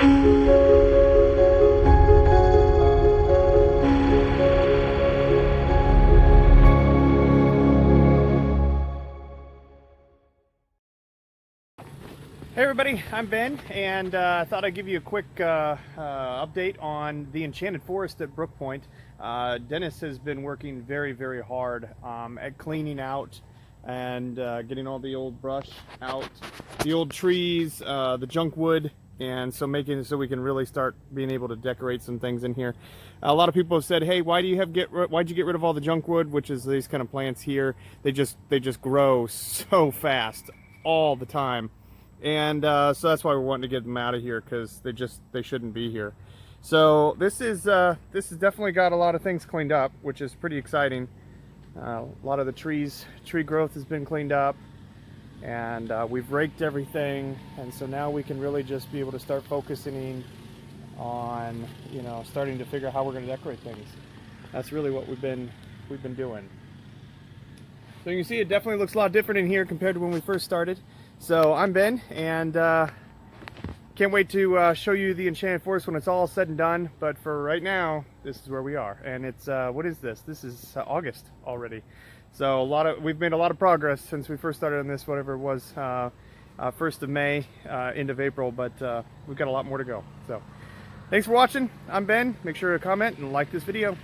Hey everybody, I'm Ben, and I thought I'd give you a quick update on the Enchanted Forest at Brook Point. Dennis has been working very, very hard at cleaning out and getting all the old brush out, the old trees, the junk wood, and so making it so we can really start being able to decorate some things in here. A lot of people have said, "Hey, why'd you get rid of all the junk wood?" Which is these kind of plants here. They just grow so fast all the time. And so that's why we're wanting to get them out of here, because they shouldn't be here. So this has definitely got a lot of things cleaned up, which is pretty exciting. A lot of the tree growth has been cleaned up, and we've raked everything, and so now we can really just be able to start focusing on, you know, starting to figure out how we're going to decorate things. That's really what we've been doing. So you can see it definitely looks a lot different in here compared to when we first started. So I'm Ben, and can't wait to show you the Enchanted Forest when it's all said and done. But for right now, this is where we are, and it's what is this? This is August already. So we've made a lot of progress since we first started on this, whatever it was, 1st of May, end of April. But we've got a lot more to go. So thanks for watching. I'm Ben. Make sure to comment and like this video.